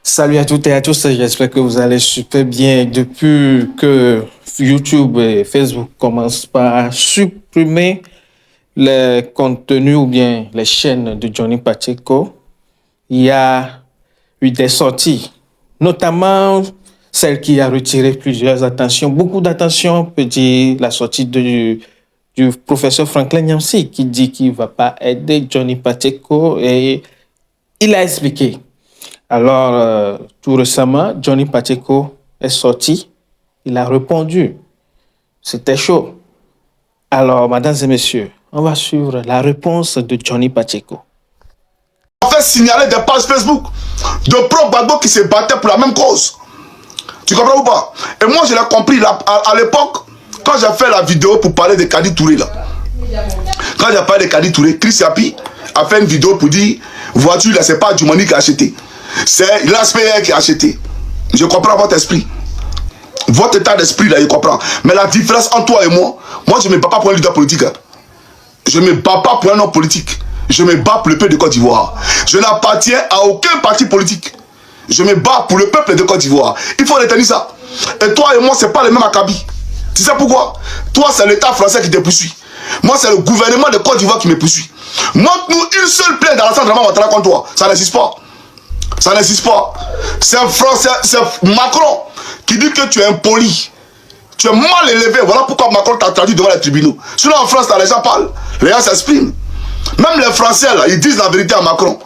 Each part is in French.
Salut à toutes et à tous, j'espère que vous allez super bien. Depuis que YouTube et Facebook commencent par supprimer les contenus ou bien les chaînes de Johnny Pacheco, il y a eu des sorties, notamment celle qui a retiré plusieurs attentions, beaucoup d'attention, on peut dire la sortie du professeur Franklin Nyamsi qui dit qu'il ne va pas aider Johnny Pacheco et il a expliqué. Alors, tout récemment, Johnny Pacheco est sorti. Il a répondu. C'était chaud. Alors, mesdames et messieurs, on va suivre la réponse de Johnny Pacheco. On fait signaler des pages Facebook de pro-Gbagbo qui se battaient pour la même cause. Tu comprends ou pas? Et moi, je l'ai compris là, à l'époque, quand j'ai fait la vidéo pour parler de Kadi Touré là. Quand j'ai parlé de Kadi Touré, Chris Yapi a fait une vidéo pour dire voiture là, c'est pas Djoumani qui a acheté. C'est l'ASPR qui a acheté. Je comprends votre esprit. Votre état d'esprit là, je comprends. Mais la différence entre toi et moi je ne me bats pas pour un leader politique. Hein. Je ne me bats pas pour un homme politique. Je me bats pour le peuple de Côte d'Ivoire. Je n'appartiens à aucun parti politique. Je me bats pour le peuple de Côte d'Ivoire. Il faut retenir ça. Et toi et moi, c'est pas le même acabit. Tu sais pourquoi? Toi, c'est l'État français qui te poursuit. Moi, c'est le gouvernement de Côte d'Ivoire qui me poursuit. Montre-nous une seule plainte dans l'Assemblée nationale contre toi. Ça n'existe pas. Ça n'existe pas. C'est Macron qui dit que tu es impoli. Tu es mal élevé. Voilà pourquoi Macron t'a traduit devant les tribunaux. Sinon, en France, là, les gens parlent. Les gens s'expriment. Même les Français, là, ils disent la vérité à Macron.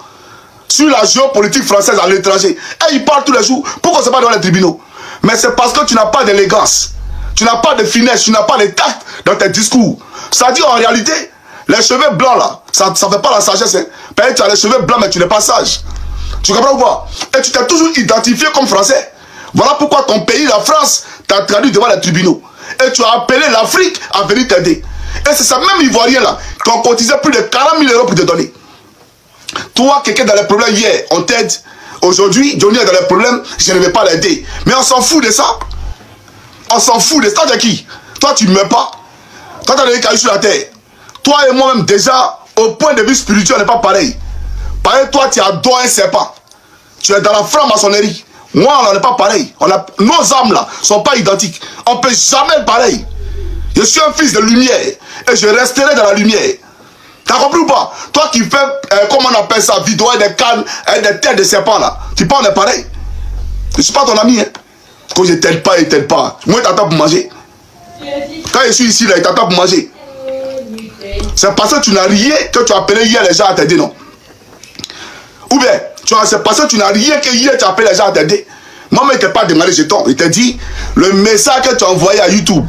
Sur la géopolitique française à l'étranger. Et ils parlent tous les jours. Pourquoi c'est pas devant les tribunaux? Mais c'est parce que tu n'as pas d'élégance. Tu n'as pas de finesse. Tu n'as pas de tact dans tes discours. Ça dit en réalité, les cheveux blancs, là, ça ne fait pas la sagesse. Hein. Peut-être que tu as les cheveux blancs, mais tu n'es pas sage. Tu comprends ou pas? Et tu t'es toujours identifié comme français. Voilà pourquoi ton pays, la France, t'a traduit devant les tribunaux. Et tu as appelé l'Afrique à venir t'aider. Et c'est ça même Ivoirien là, qu'on cotisait plus de 40 000 euros pour te donner. Toi, quelqu'un dans les problèmes hier, on t'aide. Aujourd'hui, Johnny est dans les problèmes, je ne vais pas l'aider. Mais on s'en fout de ça. On s'en fout de ça de qui? Toi, tu ne meurs pas. Toi, tu as des cailloux sur la terre. Toi et moi-même, déjà, au point de vue spirituel, on n'est pas pareil. Pareil, toi, tu adores un serpent. Tu es dans la franc-maçonnerie. Moi, on n'est pas pareil. Nos âmes là ne sont pas identiques. On ne peut jamais être pareil. Je suis un fils de lumière et je resterai dans la lumière. T'as compris ou pas? Toi qui fais, comment on appelle ça, vidéo et des cannes et des têtes de serpents là. Tu penses on est pareil? Je ne suis pas ton ami. Hein? Quand je t'aide pas, il t'aide pas. Moi, il t'attend pour manger. Quand je suis ici là, il t'attend pour manger. C'est parce que tu n'as rien que tu as appelé hier les gens à t'aider, non? Ou bien, c'est parce que tu n'as rien que hier tu as appelé les gens à t'aider. Moi-même, il ne t'a pas demandé jeton. Il t'a dit, le message que tu as envoyé à YouTube,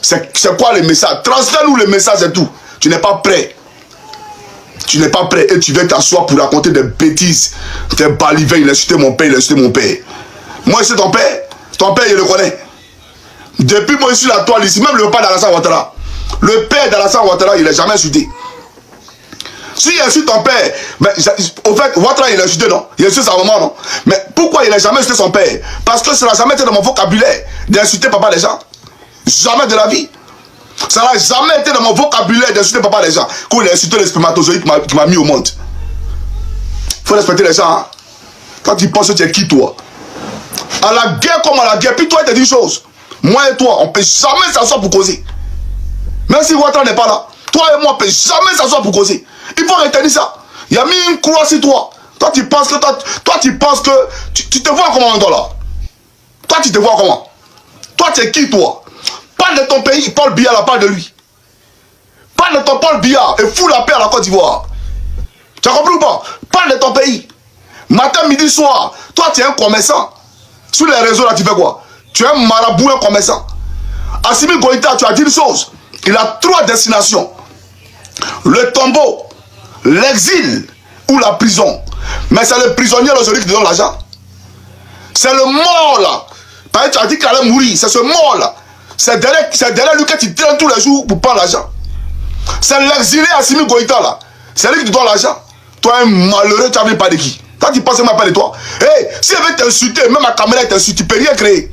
c'est quoi le message? Transfère-nous le message et tout. Tu n'es pas prêt. Tu n'es pas prêt et tu viens t'asseoir pour raconter des bêtises. T'es balivin, il a insulté mon père, il a insulté mon père. Moi, c'est ton père. Ton père, il le connaît. Depuis moi, je suis la toile ici, même le père d'Alassane Ouattara. Le père d'Alassane Ouattara, il n'a jamais insulté. Si il insulte ton père, mais au fait, Ouattara, il a insulté, non? Il insulte sa maman, non? Mais pourquoi il n'a jamais insulté son père? Parce que ça n'a jamais été dans mon vocabulaire d'insulter papa les gens. Jamais de la vie. Ça n'a jamais été dans mon vocabulaire d'insulter papa les gens. Quand il a insulté les spermatozoïdes qui m'a mis au monde. Il faut respecter les gens. Hein? Quand tu penses que tu es qui, toi? À la guerre comme à la guerre, puis toi, il te dit une chose. Moi et toi, on ne peut jamais s'asseoir pour causer. Même si Ouattara n'est pas là, toi et moi, on ne peut jamais s'asseoir pour causer. Il faut retenir ça. Il y a mis une croix sur toi. Toi, tu penses que tu te vois comment, toi, là? Toi, tu te vois comment? Toi, tu es qui, toi? Parle de ton pays, Paul Biya, là, parle de lui. Parle de ton Paul Biya et fous la paix à la Côte d'Ivoire. Tu as compris ou pas? Parle de ton pays. Matin, midi, soir. Toi, tu es un commerçant. Sur les réseaux, là, tu fais quoi? Tu es un marabout, un commerçant. Assimi Goïta, tu as dit une chose. Il a 3 destinations. Le tombeau, l'exil ou la prison. Mais c'est le prisonnier aujourd'hui qui te donne l'argent. C'est le mort, là. Par exemple, tu as dit qu'il allait mourir. C'est ce mort, là. C'est derrière lui que tu traînes tous les jours pour prendre l'argent. C'est l'exilé Assimi Goïta là. C'est lui qui te donne l'argent. Toi, un malheureux, tu as vu pas de qui? Toi, tu penses même pas de toi. Hey, si elle veut t'insulter, même à caméra t'insulte, tu peux rien créer.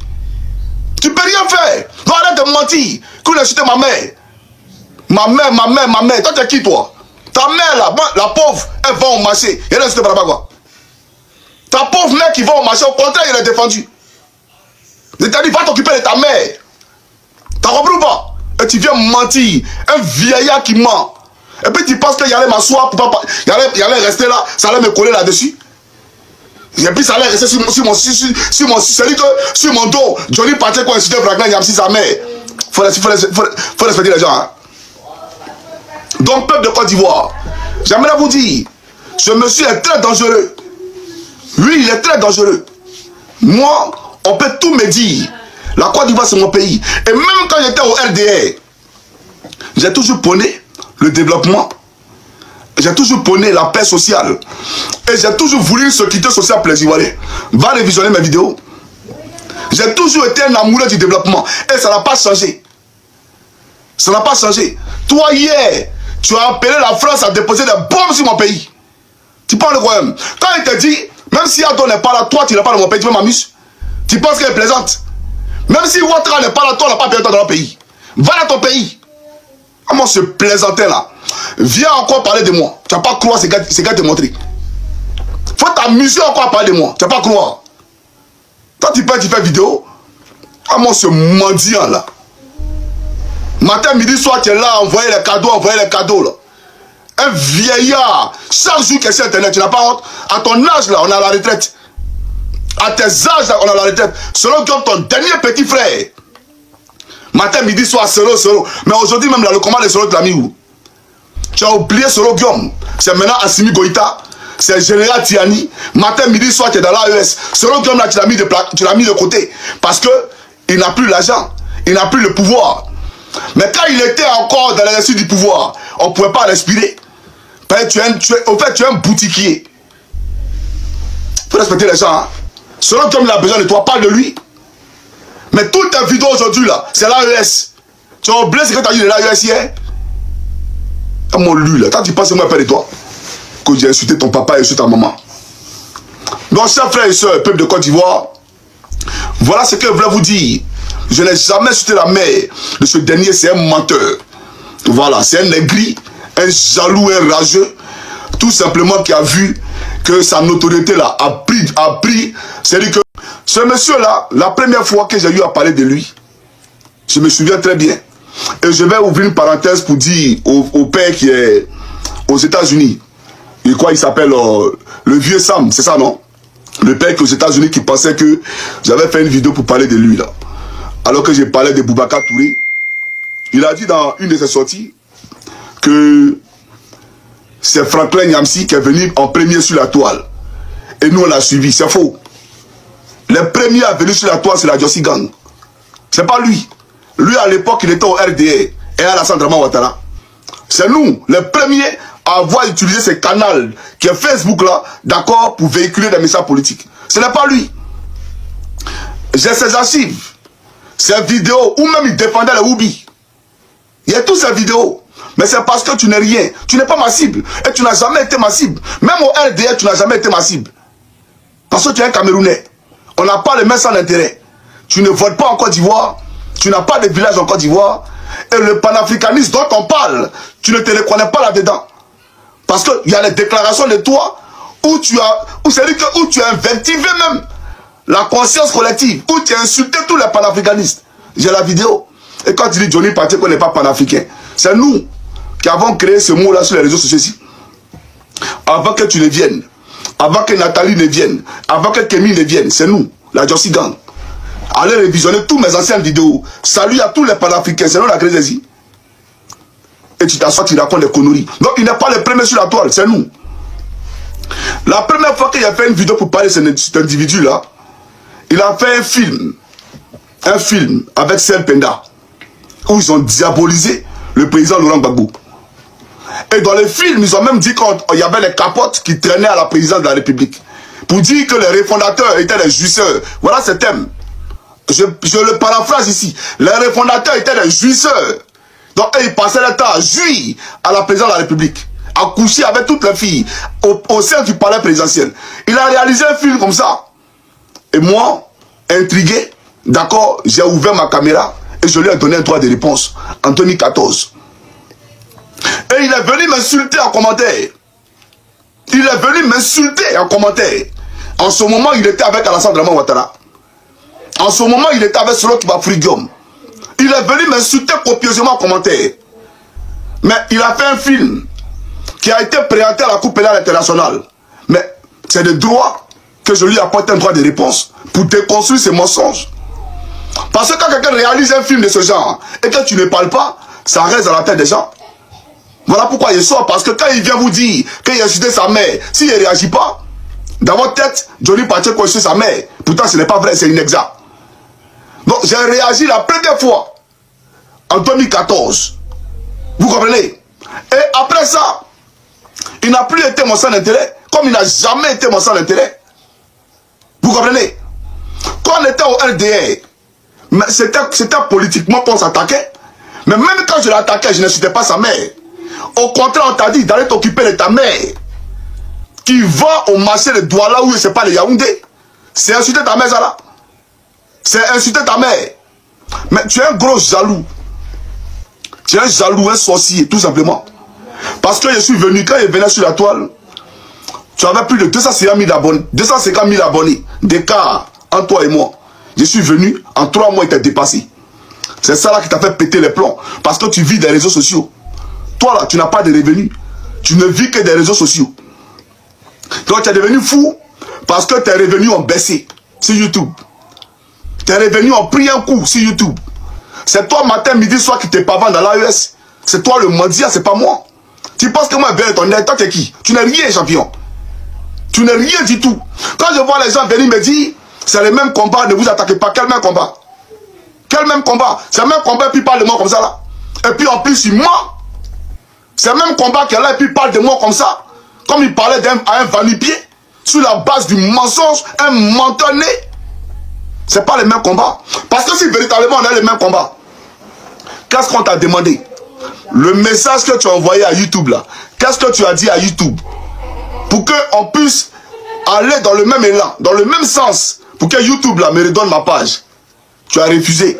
Tu peux rien faire. Non, arrête de mentir. Qu'on a insulté ma mère. Ma mère. Toi, tu es qui, toi? Ta mère là, la pauvre, elle va au marché. Elle a insulté par là-bas quoi. Ta pauvre mère qui va au marché, au contraire, il est défendu. Il t'a dit, va t'occuper de ta mère. T'as compris ou pas? Et tu viens mentir. Un vieillard qui ment. Et puis tu penses qu'il allait m'asseoir pour pas... Il allait rester là, ça allait me coller là-dessus. Et puis ça allait rester sur mon dos. Johnny Patek quand insulté Franklin Nyamsi sa mère. Faut respecter les gens. Hein. Donc, peuple de Côte d'Ivoire, j'aimerais vous dire, ce monsieur est très dangereux. Oui, il est très dangereux. Moi, on peut tout me dire. La Côte d'Ivoire, c'est mon pays. Et même quand j'étais au RDR, j'ai toujours prôné le développement. J'ai toujours prôné la paix sociale. Et j'ai toujours voulu une sécurité sociale pour les Ivoiriens. Va révisionner mes vidéos. J'ai toujours été un amoureux du développement. Et ça n'a pas changé. Ça n'a pas changé. Toi, hier, tu as appelé la France à déposer des bombes sur mon pays. Tu parles de quoi même? Quand il te dit, même si Adon n'est pas là, toi, tu n'es pas dans mon pays, tu m'amuses. Tu penses qu'elle est plaisante. Même si Ouattara n'est pas là, toi, on n'a pas besoin dans le pays. Va dans ton pays. Comment se plaisanter là? Viens encore parler de moi. Tu n'as pas croire ces gars te montrer. Faut t'amuser encore à parler de moi. Tu n'as pas croire. Toi, tu fais vidéo. Comment ce mendiant là? Matin, midi, soir, tu es là, envoyer les cadeaux là. Un vieillard, chaque jour que c'est internet, tu n'as pas honte. À ton âge là, on a la retraite. À tes âges là, on a la retraite. Selon ton dernier petit frère. Matin, midi, soir, Solo. Mais aujourd'hui même là, le combat de Solo, tu l'as mis où? Tu as oublié Solo Guillaume. C'est maintenant Assimi Goïta. C'est Général Tiani. Matin, midi, soir, tu es dans l'AES. Solo Guillaume là, tu l'as mis de côté. Parce que il n'a plus l'argent. Il n'a plus le pouvoir. Mais quand il était encore dans l'exercice du pouvoir, on ne pouvait pas respirer. Parce que au fait, tu es un boutiquier. Il faut respecter les gens. Hein. Selon comme il a besoin de toi, parle de lui. Mais toutes tes vidéos aujourd'hui, là, c'est l'AES. Tu as oublié ce que tu as dit de l'AES hier? Mon lui, là, quand tu penses que moi, père de toi, que j'ai insulté ton papa et insulté ta maman. Donc, chers frères et sœurs, peuple de Côte d'Ivoire, voilà ce que je voulais vous dire. Je n'ai jamais insulté la mère de ce dernier, c'est un menteur. Voilà, c'est un aigri, un jaloux, un rageux, tout simplement qui a vu que sa notoriété là a pris, c'est-à-dire que ce monsieur-là, la première fois que j'ai eu à parler de lui, je me souviens très bien. Et je vais ouvrir une parenthèse pour dire au père qui est aux États-Unis, et quoi il s'appelle le vieux Sam, c'est ça non? Le père qui est aux États-Unis qui pensait que j'avais fait une vidéo pour parler de lui là. Alors que j'ai parlé de Boubacar Touré, il a dit dans une de ses sorties que c'est Franklin Nyamsi qui est venu en premier sur la toile. Et nous on l'a suivi, c'est faux. Les premiers à venir sur la toile, c'est la Jossi Gang. C'est pas lui. Lui à l'époque, il était au RDA et à la Sandrama Ouattara. C'est nous, les premiers à avoir utilisé ce canal qui est Facebook là, d'accord, pour véhiculer des messages politiques. Ce n'est pas lui. J'ai ses archives. Ces vidéos, ou même il défendait les Oubi. Il y a toutes ces vidéos. Mais c'est parce que tu n'es rien. Tu n'es pas ma cible. Et tu n'as jamais été ma cible. Même au RDA, tu n'as jamais été ma cible. Parce que tu es un Camerounais. On n'a pas les mains sans intérêt. Tu ne votes pas en Côte d'Ivoire. Tu n'as pas de village en Côte d'Ivoire. Et le panafricanisme dont on parle, tu ne te reconnais pas là-dedans. Parce qu'il y a les déclarations de toi où tu as invectivé même la conscience collective, où tu as insulté tous les panafricanistes. J'ai la vidéo. Et quand tu dis Johnny Patek qu'on n'est pas panafricain, c'est nous qui avons créé ce mot-là sur les réseaux sociaux ici. Avant que tu ne viennes, avant que Nathalie ne vienne, avant que Kémy ne vienne, c'est nous, la Jossi Gang. Allez révisionner tous mes anciennes vidéos. Salut à tous les panafricains, c'est nous la Crésie. Et tu t'assois, tu racontes des conneries. Donc il n'est pas le premier sur la toile, c'est nous. La première fois qu'il a fait une vidéo pour parler de cet individu-là, il a fait un film avec Sel Penda, où ils ont diabolisé le président Laurent Gbagbo. Et dans le film, ils ont même dit qu'il y avait des capotes qui traînaient à la présidence de la République. Pour dire que les refondateurs étaient des jouisseurs. Voilà ce thème. Je le paraphrase ici. Les refondateurs étaient des jouisseurs. Donc ils passaient le temps à jouir à la présidence de la République. À coucher avec toutes les filles au sein du palais présidentiel. Il a réalisé un film comme ça. Et moi, intrigué, d'accord, j'ai ouvert ma caméra et je lui ai donné un droit de réponse en 2014. Et il est venu m'insulter en commentaire. Il est venu m'insulter en commentaire En ce moment, il était avec Alassane Draman Ouattara. En ce moment, il était avec Solo Kibafridium. Il est venu m'insulter copieusement en commentaire. Mais il a fait un film qui a été présenté à la Cour pénale internationale. Mais c'est de droit que je lui apporte un droit de réponse pour déconstruire ces mensonges. Parce que quand quelqu'un réalise un film de ce genre et que tu ne parles pas, ça reste dans la tête des gens. Voilà pourquoi il sort. Parce que quand il vient vous dire qu'il a insulté sa mère, s'il ne réagit pas, dans votre tête, Johnny Pacheco a insulté sa mère. Pourtant, ce n'est pas vrai, c'est inexact. Donc, j'ai réagi la première fois en 2014. Vous comprenez? Et après ça, il n'a plus été mon centre d'intérêt, comme il n'a jamais été mon centre d'intérêt. Vous comprenez? Quand on était au LDR, c'était politiquement qu'on s'attaquait. Mais même quand je l'attaquais, je n'insultais pas sa mère. Au contraire, on t'a dit d'aller t'occuper de ta mère, qui va au marché de Douala où c'est pas le Yaoundé. C'est insulter ta mère, ça là. C'est insulter ta mère. Mais tu es un gros jaloux. Tu es un jaloux, un sorcier, tout simplement. Parce que je suis venu, quand je venais sur la toile, tu avais plus de 250 000 abonnés d'écart entre toi et moi. Je suis venu, en 3 mois, il t'a dépassé. C'est ça là qui t'a fait péter les plombs. Parce que tu vis des réseaux sociaux. Toi là, tu n'as pas de revenus. Tu ne vis que des réseaux sociaux. Donc tu es devenu fou parce que tes revenus ont baissé sur YouTube. Tes revenus ont pris un coup sur YouTube. C'est toi matin, midi, soir qui te pavane dans l'AES. C'est toi le mendiant, c'est pas moi. Tu penses que moi je vais ton aide, toi t'es qui? Tu n'es rien, champion. Tu n'es rien du tout. Quand je vois les gens venir me dire, c'est le même combat, ne vous attaquez pas. Quel même combat? Quel même combat? C'est le même combat et puis parle de moi comme ça là. Et puis en plus il ment. C'est le même combat qui est là et puis parle de moi comme ça. Comme il parlait à un vanipier. Sur la base du mensonge, un mentonné. C'est pas le même combat. Parce que si véritablement on a le même combat, qu'est-ce qu'on t'a demandé? Le message que tu as envoyé à YouTube là, qu'est-ce que tu as dit à YouTube? Pour qu'on puisse aller dans le même élan, dans le même sens, pour que YouTube là me redonne ma page. Tu as refusé,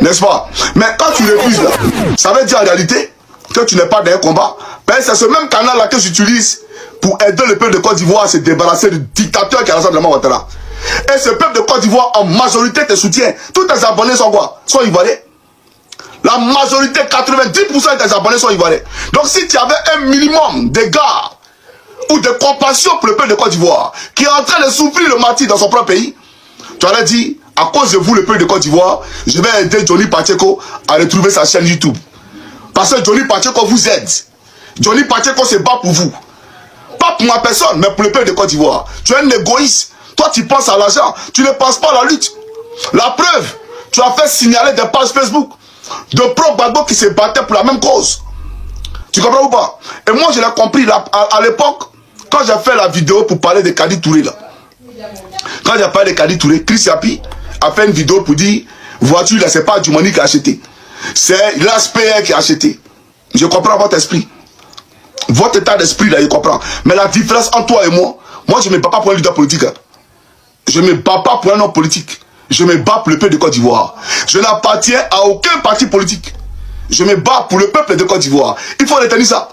n'est-ce pas? Mais quand tu refuses là, ça veut dire en réalité que tu n'es pas dans un combat. C'est ce même canal là que j'utilise pour aider le peuple de Côte d'Ivoire à se débarrasser du dictateur qui est Alassane Draman Ouattara. Et ce peuple de Côte d'Ivoire en majorité te soutient. Tous tes abonnés sont quoi? Sont ivoiriens. La majorité, 90% de tes abonnés sont ivoiriens. Donc si tu avais un minimum d'égard ou de compassion pour le peuple de Côte d'Ivoire qui est en train de souffrir le martyre dans son propre pays, tu aurais dit, à cause de vous, le peuple de Côte d'Ivoire, je vais aider Johnny Pacheco à retrouver sa chaîne YouTube. Parce que Johnny Pacheco vous aide. Johnny Pacheco se bat pour vous. Pas pour ma personne, mais pour le peuple de Côte d'Ivoire. Tu es un égoïste. Toi, tu penses à l'argent. Tu ne penses pas à la lutte. La preuve, tu as fait signaler des pages Facebook de pro-Gbagbo qui se battaient pour la même cause. Tu comprends ou pas? Et moi, je l'ai compris à l'époque, quand j'ai fait la vidéo pour parler de Kadi Touré, là. Quand j'ai parlé de Kadi Touré, Chris Yapi a fait une vidéo pour dire, voiture, là, c'est pas Djoumani qui a acheté. C'est l'ASPR qui a acheté. Je comprends votre esprit. Votre état d'esprit, là, je comprends. Mais la différence entre toi et moi je ne me bats pas pour un leader politique. Hein. Je ne me bats pas pour un homme politique. Je me bats pour le peuple de Côte d'Ivoire. Je n'appartiens à aucun parti politique. Je me bats pour le peuple de Côte d'Ivoire. Il faut retenir ça.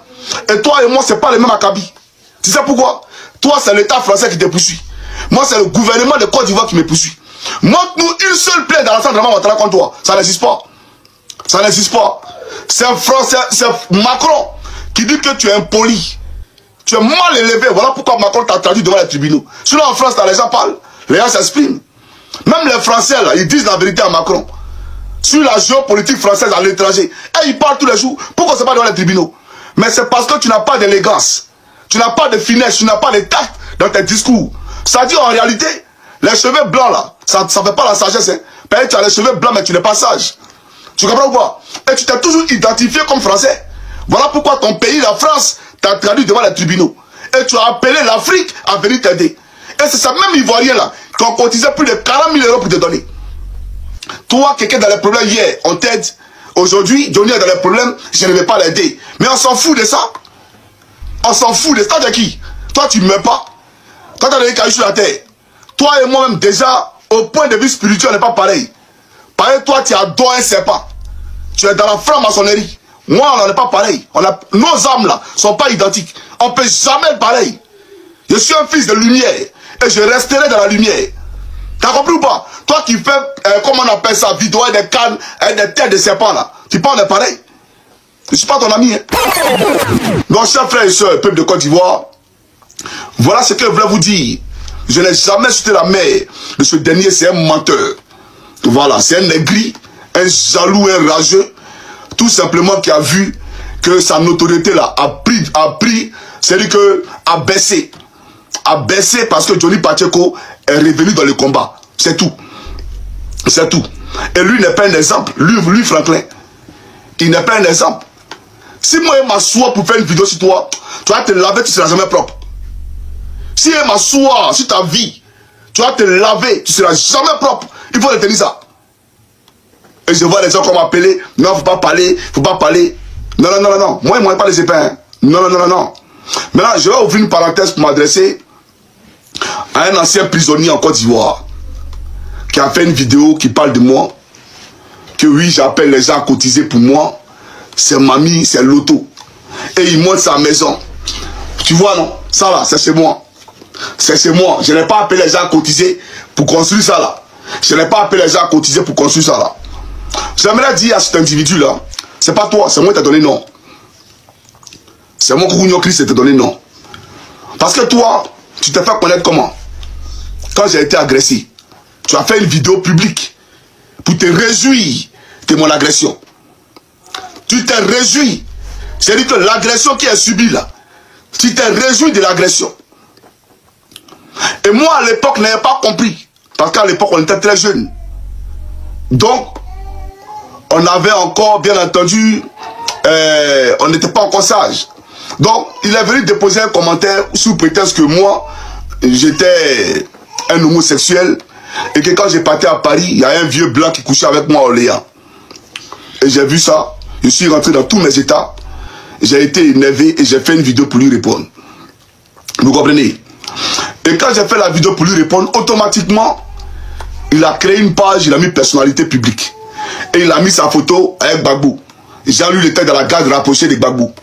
Et toi et moi, ce n'est pas le même acabit. Tu sais pourquoi? Toi, c'est l'État français qui te poursuit. Moi, c'est le gouvernement de Côte d'Ivoire qui me poursuit. Montre-nous une seule plainte d'Alassane Draman Ouattara contre toi. Ça n'existe pas. Ça n'existe pas. C'est Macron qui dit que tu es impoli. Tu es mal élevé. Voilà pourquoi Macron t'a traduit devant les tribunaux. Sinon, en France, les gens parlent. Les gens s'expriment. Même les Français, là, ils disent la vérité à Macron. Sur la géopolitique française à l'étranger. Et ils parlent tous les jours. Pourquoi c'est pas devant les tribunaux? Mais c'est parce que tu n'as pas d'élégance. Tu n'as pas de finesse. Tu n'as pas de tact dans tes discours. Ça dit en réalité, les cheveux blancs, là, ça ne fait pas la sagesse. Hein. Tu as les cheveux blancs, mais tu n'es pas sage. Tu comprends ou pas? Et tu t'es toujours identifié comme français. Voilà pourquoi ton pays, la France, t'a traduit devant les tribunaux. Et tu as appelé l'Afrique à venir t'aider. Et c'est ça même Ivoirien là, qui ont cotisé plus de 40 000 € pour te donner. Toi, quelqu'un dans les problèmes hier, on t'aide. Aujourd'hui, Johnny est dans les problèmes, je ne vais pas l'aider. Mais on s'en fout de ça. On s'en fout de ça. Toi, t'es qui? Toi, tu ne meurs pas. Toi, t'as des cailloux sur la terre. Toi et moi-même, déjà, au point de vue spirituel, on n'est pas pareil. Pareil, toi, tu adores un serpent. Tu es dans la franc-maçonnerie. Moi, on n'en est pas pareil. Nos âmes, là, ne sont pas identiques. On ne peut jamais être pareil. Je suis un fils de lumière. et je resterai dans la lumière. T'as compris ou pas? Toi qui fais, comment on appelle ça, vidéo avec des cannes, avec des têtes de serpents là. Tu parles de pareil? Je ne suis pas ton ami. Hein? Donc, chers frères et sœurs, peuple de Côte d'Ivoire, voilà ce que je voulais vous dire. Je n'ai jamais jeté la mer de ce dernier, c'est un menteur. Voilà, c'est un aigri, un jaloux, un rageux, tout simplement qui a vu que sa notoriété là a pris, c'est-à-dire que a baissé parce que Johnny Pacheco est revenu dans le combat. C'est tout. C'est tout. Et lui n'est pas un exemple. Lui Franklin, il n'est pas un exemple. Si moi je m'assois pour faire une vidéo sur toi, tu vas te laver, tu ne seras jamais propre. Si je m'assois sur ta vie, tu vas te laver, tu ne seras jamais propre. Il faut retenir ça. Et je vois les gens qui m'appeler, non, faut pas parler, faut pas parler. Non, non, non, non, non. Moi, je ne mange pas les épins. Hein. Non, non, non, non, non. Maintenant, je vais ouvrir une parenthèse pour m'adresser à un ancien prisonnier en Côte d'Ivoire qui a fait une vidéo qui parle de moi. Que oui, j'appelle les gens à cotiser pour moi. C'est mamie, c'est l'auto. Et il monte sa maison. Tu vois, non? Ça là, c'est chez moi. C'est chez moi. Je n'ai pas appelé les gens à cotiser pour construire ça là. Je n'ai pas appelé les gens à cotiser pour construire ça là. J'aimerais dire à cet individu là, c'est pas toi, c'est moi qui t'ai donné non. C'est moi qui t'ai donné non. Parce que toi, tu t'es fait connaître comment? Quand j'ai été agressé, tu as fait une vidéo publique pour te réjouir de mon agression. Tu t'es réjoui. C'est-à-dire que l'agression qui est subie là, tu t'es réjoui de l'agression. Et moi à l'époque, je n'avais pas compris. Parce qu'à l'époque, on était très jeunes. Donc, on avait encore, bien entendu, on n'était pas encore sage. Donc, il est venu déposer un commentaire sous prétexte que moi, j'étais un homosexuel et que quand j'ai parti à Paris, il y a un vieux blanc qui couchait avec moi à Orléans. Et j'ai vu ça, je suis rentré dans tous mes états, j'ai été énervé et j'ai fait une vidéo pour lui répondre. Vous comprenez? Et quand j'ai fait la vidéo pour lui répondre, automatiquement, il a créé une page, il a mis personnalité publique. Et il a mis sa photo avec Gbagbo. Jean-Louis était dans la garde rapprochée de Gbagbo.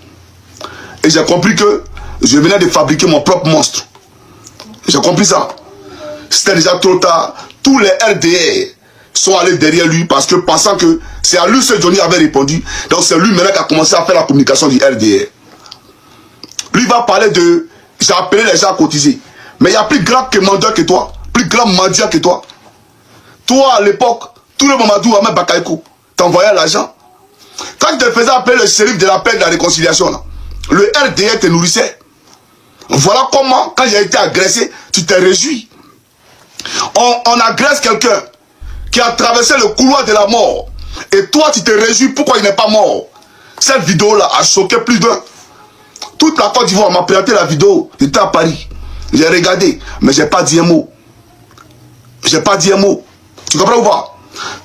Et j'ai compris que je venais de fabriquer mon propre monstre. J'ai compris ça. C'était déjà trop tard. Tous les RDR sont allés derrière lui parce que pensant que c'est à lui que Johnny avait répondu. Donc c'est lui maintenant qui a commencé à faire la communication du RDR. Lui va parler de... J'ai appelé les gens à cotiser. Mais il y a plus grand que mendiant que toi. Plus grand mendiant que toi. Toi à l'époque, tout le Mamadou Ahmed Bakayoko t'envoyait l'argent. Quand tu te faisais appeler le shérif de la paix et de la réconciliation, là, le RDR te nourrissait. Voilà comment, quand j'ai été agressé, tu t'es réjoui. On agresse quelqu'un qui a traversé le couloir de la mort. Et toi, tu te réjouis pourquoi il n'est pas mort. Cette vidéo-là a choqué plus d'un. Toute la Côte d'Ivoire m'a présenté la vidéo. J'étais à Paris. J'ai regardé, mais j'ai pas dit un mot. J'ai pas dit un mot. Tu comprends ou pas?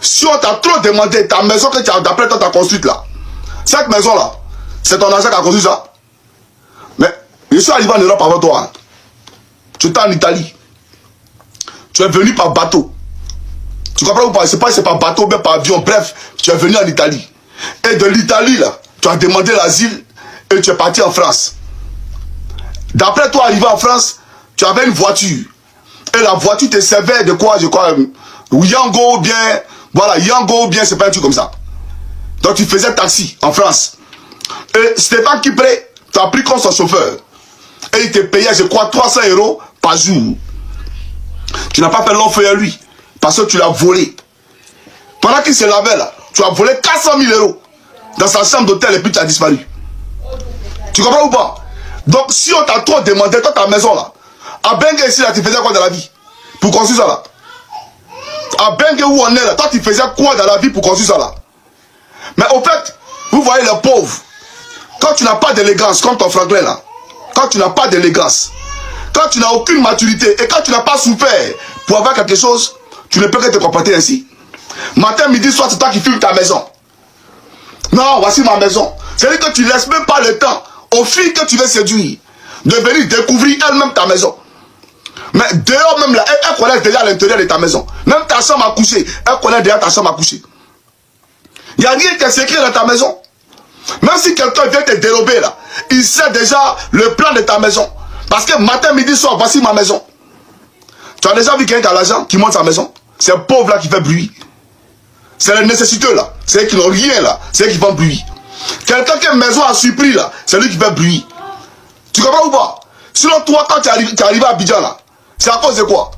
Si on t'a trop demandé, ta maison que tu as d'après toi t'as construite là, cette maison là, c'est ton argent qui a construit ça. Mais je suis arrivé en Europe avant toi. Hein. Tu étais en Italie. Tu es venu par bateau. Tu comprends ou pas? Je sais pas si c'est par bateau ou bien par avion. Bref, tu es venu en Italie. Et de l'Italie là, tu as demandé l'asile et tu es parti en France. D'après toi, arrivé en France, tu avais une voiture. Et la voiture te servait de quoi? Je crois, Yango ou bien, voilà, Yango ou bien, c'est pas un truc comme ça. Donc tu faisais taxi en France. Et Stéphane Kipré, tu as pris comme son chauffeur. Et il te payait, je crois, 300 € par jour. Tu n'as pas fait long feu à lui. Parce que tu l'as volé. Pendant qu'il se lavait là, tu as volé 400 000 € dans sa chambre d'hôtel et puis tu as disparu. Tu comprends ou pas? Donc si on t'a trop demandé, toi ta maison là, à Bengue ici là, tu faisais quoi dans la vie? Pour construire ça là? À Bengue où on est là, toi tu faisais quoi dans la vie pour construire ça là? Mais au fait, vous voyez les pauvres, quand tu n'as pas d'élégance, comme ton Franklin là, quand tu n'as pas d'élégance, quand tu n'as aucune maturité et quand tu n'as pas souffert pour avoir quelque chose, tu ne peux que te comporter ainsi. Matin, midi, soir, c'est toi qui filmes ta maison. Non, voici ma maison. C'est-à-dire que tu ne laisses même pas le temps aux filles que tu veux séduire de venir découvrir elle-même ta maison. Mais dehors même là, elle connaît déjà l'intérieur de ta maison. Même ta chambre à coucher, elle connaît déjà ta chambre à coucher. Il n'y a rien qui est secret dans ta maison. Même si quelqu'un vient te dérober là, il sait déjà le plan de ta maison. Parce que matin, midi, soir, voici ma maison. Tu as déjà vu quelqu'un qui a l'argent, qui monte sa maison? C'est le pauvre là qui fait bruit. C'est les nécessiteux là. C'est eux qui n'ont rien là. C'est eux qui font bruit. Quelqu'un qui a une maison à surpris là, c'est lui qui fait bruit. Tu comprends ou pas? Sinon toi, quand tu es arrivé à Abidjan là, c'est à cause de quoi?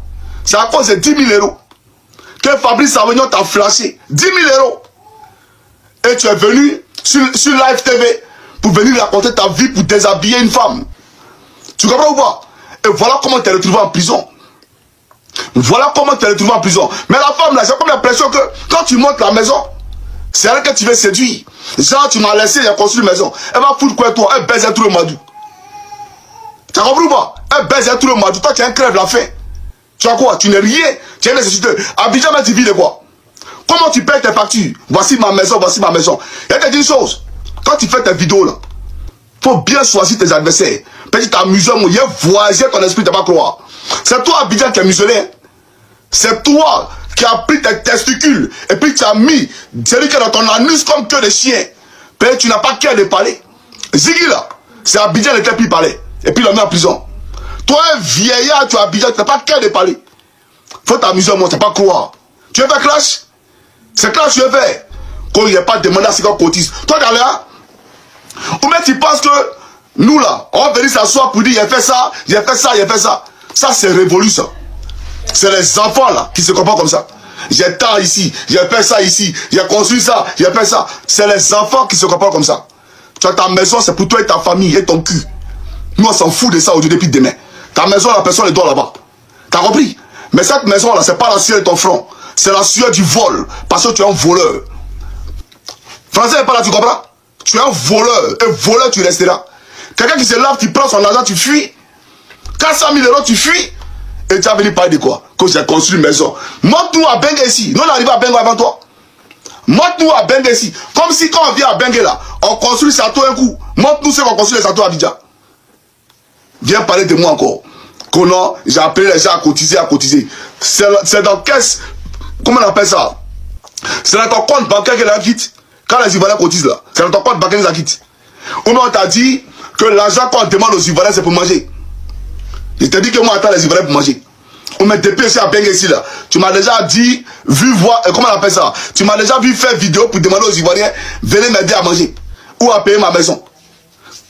C'est à cause de 10 000 euros. Que Fabrice Savignon t'a flashé. 10 000 euros. Et tu es venu sur Live TV pour venir raconter ta vie, pour déshabiller une femme. Tu comprends ou pas? Et voilà comment tu es retrouvé en prison. Voilà comment tu es retrouvé en prison. Mais la femme là, j'ai comme l'impression que quand tu montes la maison, c'est elle que tu veux séduire. Genre, tu m'as laissé, j'ai construit une maison. Elle va foutre quoi toi? Elle baise tout le madou. Tu as compris ou pas? Elle baise tout le madou. Toi, tu as un crève la faim. Tu as quoi? Tu n'es rien. Tu es nécessité. Abidjan, mais tu vis de quoi? Comment tu payes tes factures? Voici ma maison, voici ma maison. Et je te dis une chose. Quand tu fais tes vidéos là, faut bien choisir tes adversaires. Petit amuseur, il y a voyagé ton esprit, tu vas pas croire. C'est toi, Abidjan, qui est muselé. C'est toi qui as pris tes testicules et puis tu as mis celui qui est dans ton anus comme que des chiens. Puis tu n'as pas qu'à de parler. Ziggy là, c'est Abidjan lequel puis parler. Et puis il l'a mis en prison. Toi, un vieillard, tu es Abidjan, tu n'as pas qu'à de parler. Faut t'amuser, moi, tu n'as pas croire. Tu veux faire clash? C'est clash, tu veux faire. Quand il n'y a pas demandé à ce qu'on cotise. Toi, t'as là. Ou même tu penses que nous là, on va venir s'asseoir pour dire il a fait ça, il a fait ça, il a fait ça. Ça, c'est révolu ça. C'est les enfants là qui se comportent comme ça. J'ai tant ici, j'ai fait ça ici, j'ai construit ça, j'ai fait ça. C'est les enfants qui se comportent comme ça. Tu as ta maison, c'est pour toi et ta famille et ton cul. Nous, on s'en fout de ça aujourd'hui depuis demain. Ta maison, la personne les doit là-bas. T'as compris? Mais cette maison là, c'est pas la sueur de ton front. C'est la sueur du vol. Parce que tu es un voleur. Français n'est pas là, tu comprends? Tu es un voleur. Un voleur, tu resteras. Quelqu'un qui se lave, tu prends son argent, tu fuis. 400 000 euros, tu fuis. Et tu as venu parler de quoi? Que j'ai construit une maison. Montre-nous à Bengue ici. Nous, on arrive à Bengue avant toi. Montre-nous à Bengue ici. Comme si quand on vient à Bengue là, on construit ça tout un coup. Montre-nous ce qu'on construit les châteaux à Abidjan. Viens parler de moi encore. Que non, j'ai appelé les gens à cotiser, à cotiser. C'est dans caisse. Comment on appelle ça? C'est dans ton compte bancaire qu'elle a quitte. Quand les Ivoiriens cotisent là, c'est dans ton compte bancaire qu'ils a quitte. Ou bien on t'a dit que l'argent qu'on demande aux Ivoiriens c'est pour manger. Je t'ai dit que moi attends les Ivoiriens pour manger. On met depuis ici à Bengue ici là. Tu m'as déjà dit, vu voir, comment on appelle ça? Tu m'as déjà vu faire vidéo pour demander aux Ivoiriens, venez m'aider à manger. Ou à payer ma maison.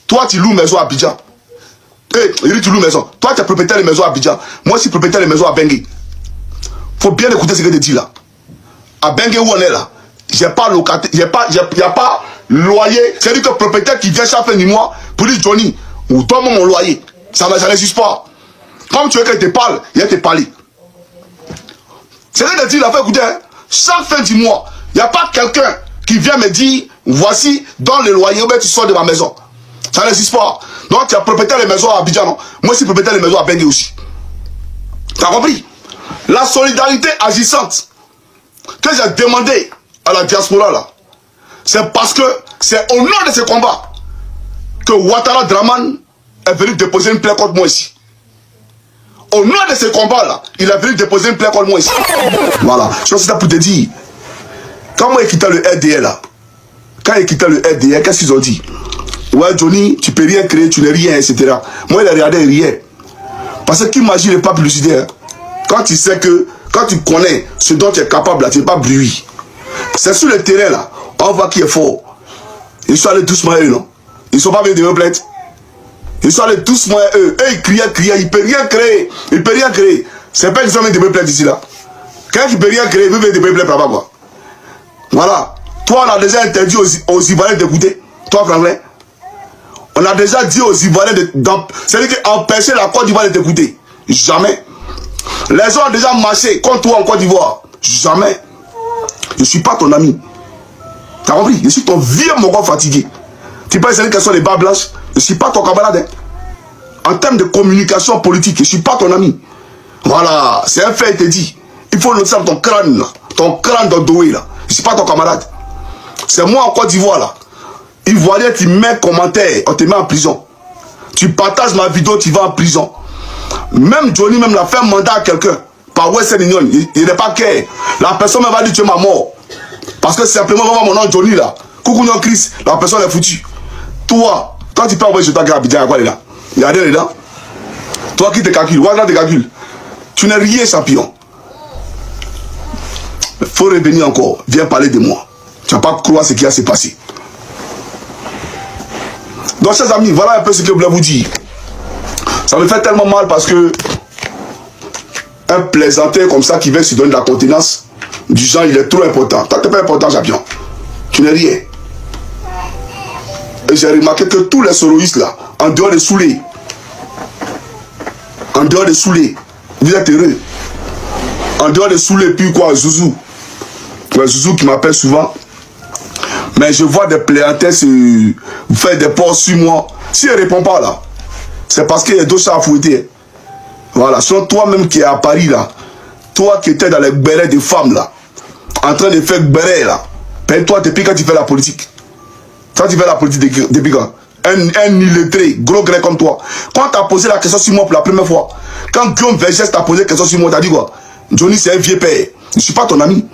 Toi tu loues maison à Abidjan. Tu loues maison. Toi tu es propriétaire de maison à Abidjan. Moi je suis propriétaire de maison à Bengue. Faut bien écouter ce que je te dis là. À Bengue où on est là, j'ai pas locataire, y a pas loyer. C'est-à-dire que le propriétaire qui vient chaque fin du mois pour dire Johnny, ou donne-moi mon loyer. Ça n'existe pas. Comme tu veux qu'elle te parle, il va te parler. C'est ce que je te dis là, faut écouter. Hein? Chaque fin du mois, il n'y a pas quelqu'un qui vient me dire, voici, dans le loyer, ou bien tu sors de ma maison. Ça n'existe pas. Donc tu es propriétaire de maison à Abidjan, non? Moi je suis propriétaire de maison à Bengue aussi. Tu as compris? La solidarité agissante que j'ai demandé à la diaspora là, c'est parce que c'est au nom de ce combat que Ouattara Draman est venu déposer une plainte contre moi ici. Au nom de ce combat là, il est venu déposer une plainte contre moi ici. Voilà, je suis là pour te dire, quand moi j'ai quitté le RDR là, quand j'ai quitté le RDR, qu'est-ce qu'ils ont dit? Ouais Johnny, tu peux rien créer, tu n'es rien, etc. Moi il a regardé rien. Parce que qu'imagine le pape lucidaire, quand tu sais que, quand tu connais ce dont tu es capable là, tu n'es pas bruit. C'est sur le terrain là, on voit qui est fort. Ils sont allés doucement eux, non? Ils ne sont pas venus de me plaindre. Ils sont allés doucement eux. Eux ils criaient, ils ne peuvent rien créer. Ils ne peuvent rien créer. C'est pas qu'ils sont venus de me plaindre ici là. Quelqu'un qui ne peut rien créer, il veut venir de me plaindre là-bas quoi. Voilà. Toi on a déjà interdit aux Ivoiriens d'écouter. Toi Franklin. On a déjà dit aux Ivoiriens c'est-à-dire qu'empêcher la Côte d'Ivoire de t'écouter. Jamais. Les gens ont déjà marché contre toi en Côte d'Ivoire. Jamais. Je ne suis pas ton ami. T'as compris? Je suis ton vieux mogol fatigué. Tu penses que ce sont les bas blanches? Je ne suis pas ton camarade. En termes de communication politique, je ne suis pas ton ami. Voilà. C'est un fait, il te dit. Il faut le savoir, ton crâne là. Ton crâne de Doué là. Je ne suis pas ton camarade. C'est moi en Côte d'Ivoire là. Ivoirien, tu mets un commentaire, on te met en prison. Tu partages ma vidéo, tu vas en prison. Même Johnny, même l'a fait un mandat à quelqu'un. Par Western Union, il n'est pas clair. La personne va dire tu es ma mort. Parce que simplement, on va voir mon nom Johnny là. Coucou non Chris, la personne est foutue. Toi, quand tu peux envoyer sur ta grave, il y a quoi là? Il y a rien dedans. Toi qui te calcules, voilà te calcule. Tu n'es rien, champion. Il faut revenir encore. Viens parler de moi. Tu vas pas croire ce qui a se passé. Donc, chers amis, voilà un peu ce que je voulais vous dire. Ça me fait tellement mal parce que un plaisantin comme ça qui veut se donner de la contenance, du genre, il est trop important. Toi, tu n'es pas important, champion. Tu n'es rien. Et j'ai remarqué que tous les soloistes là, en dehors de Soulé, vous êtes heureux. En dehors de Soulé, puis quoi, Zouzou. Ouais, Zouzou qui m'appelle souvent. Mais je vois des plaisantais se faire des ports sur moi. Si elle ne répond pas là, c'est parce qu'il y a d'autres chats à fouetter. Voilà, sinon toi-même qui es à Paris là, toi qui étais dans les bérets des femmes là, en train de faire bérets là, ben toi depuis quand tu fais la politique. Quand tu fais la politique depuis quand? Un illettré, gros grec comme toi. Quand tu as posé la question sur moi pour la première fois, quand Guillaume Vergès t'a posé la question sur moi, tu as dit quoi? Johnny, c'est un vieux père. Je ne suis pas ton ami.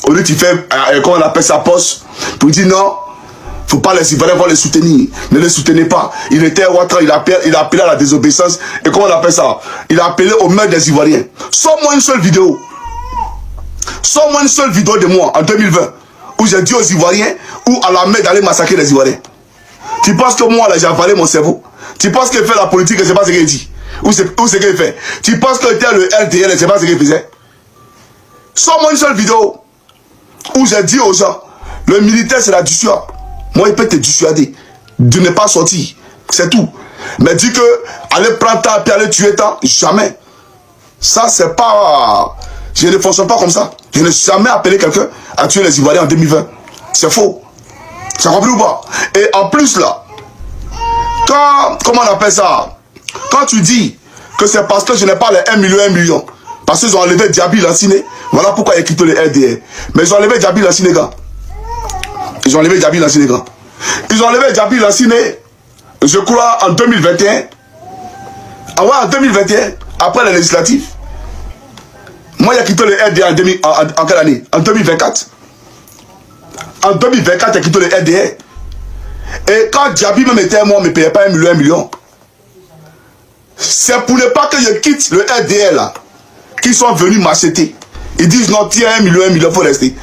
Au lieu tu fais, comment on appelle sa poste, pour dire non, faut pas les Ivoiriens vont les soutenir. Ne les soutenez pas. Il était à Ouattara, il a appelé à la désobéissance. Et comment on appelle ça? Il a appelé au meurtre des Ivoiriens. Sors-moi une seule vidéo. Sors-moi une seule vidéo de moi en 2020 où j'ai dit aux Ivoiriens ou à la mer d'aller massacrer les Ivoiriens. Tu penses que moi là j'ai avalé mon cerveau? Tu penses qu'il fait la politique et je sais pas ce qu'il dit? Où c'est qu'il fait? Tu penses que était le RDL et je sais pas ce qu'il faisait? Sors-moi une seule vidéo où j'ai dit aux gens, le militaire c'est la dissuade. Moi il peut te dissuader de ne pas sortir. C'est tout. Mais dis que aller prendre temps et aller tuer temps, jamais. Ça c'est pas... Je ne fonctionne pas comme ça. Je n'ai jamais appelé quelqu'un à tuer les Ivoiriens en 2020. C'est faux. Ça compris ou pas? Et en plus là, quand, comment on appelle ça? Quand tu dis que c'est parce que je n'ai pas les 1 million, parce qu'ils ont enlevé Diaby Lanciné, voilà pourquoi il a quitté le RDR. Mais ils ont enlevé Diaby Lanciné quand? Ils ont enlevé Diaby Lanciné quand? Ils ont enlevé Diaby Lanciné, je crois, en 2021. Ah ouais, en 2021, après les législatives. Moi, il a quitté le RDR en quelle année? En 2024. En 2024, il a quitté le RDR. Et quand Diaby même était moi, ne me payait pas 1 million. C'est pour ne pas que je quitte le RDR là, qu'ils sont venus m'acheter. Ils disent non, tiens 1 million, il faut rester.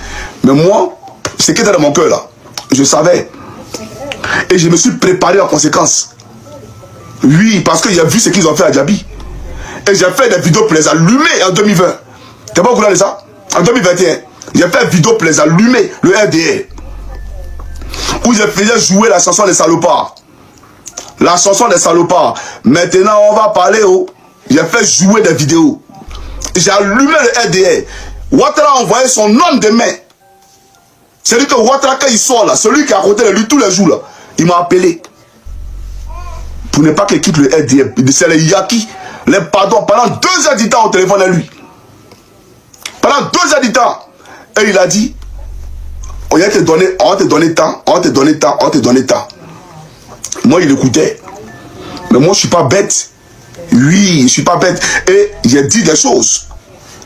Mais moi, c'est qui était dans mon cœur là. Je savais. Et je me suis préparé en conséquence. Oui, parce que j'ai vu ce qu'ils ont fait à Diaby. Et j'ai fait des vidéos pour les allumer en 2020. T'es pas au courant de ça? En 2021, j'ai fait une vidéo pour les allumer, le RDR. Où je faisais jouer la chanson des salopards. La chanson des salopards. Maintenant, on va parler. J'ai fait jouer des vidéos. J'ai allumé le RDR. Ouattara a envoyé son homme de main. C'est lui que Ouattara, quand il sort là, celui qui est à côté de lui tous les jours là, il m'a appelé. Pour ne pas qu'il quitte le RDR. C'est les Yaki. Les pardons. Pendant 2 heures du temps au téléphone à lui. Pendant 2 heures du temps. Et il a dit, on va te donner temps, on va te donner temps, on va te donner temps. Moi, il écoutait. Mais moi, je ne suis pas bête. Oui, je ne suis pas bête. Et j'ai dit des choses.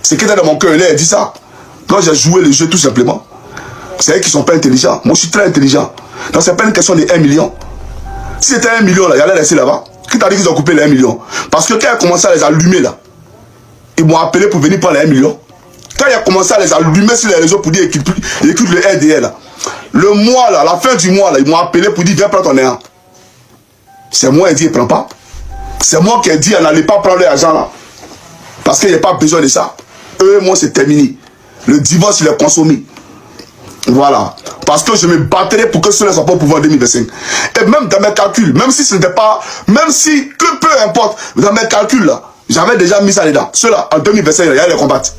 C'est qui était dans mon cœur, il a dit ça. Quand j'ai joué le jeu, tout simplement. C'est eux qui ne sont pas intelligents. Moi, je suis très intelligent. Donc, ce n'est pas une question de 1 million. Si c'était 1 million, là, il allait rester là-bas. Qui t'a dit qu'ils ont coupé les 1 million? Parce que quand il a commencé à les allumer, là, ils m'ont appelé pour venir prendre les 1 million. Quand il a commencé à les allumer sur les réseaux pour dire qu'il écoute le RDR, là, le mois, là, la fin du mois, là, ils m'ont appelé pour dire viens prendre ton néant. C'est moi qui ai dit, il ne prend pas. C'est moi qui ai dit, elle n'allait pas prendre l'argent, là. Parce qu'il n'y a pas besoin de ça. Eux, moi, c'est terminé. Le divorce, il est consommé. Voilà. Parce que je me battrai pour que ceux-là ne soient pas au pouvoir en 2025. Et même dans mes calculs, même si ce n'était pas, même si, que peu importe, dans mes calculs, là, j'avais déjà mis ça dedans. Ceux-là, en 2025, il y a les combattre.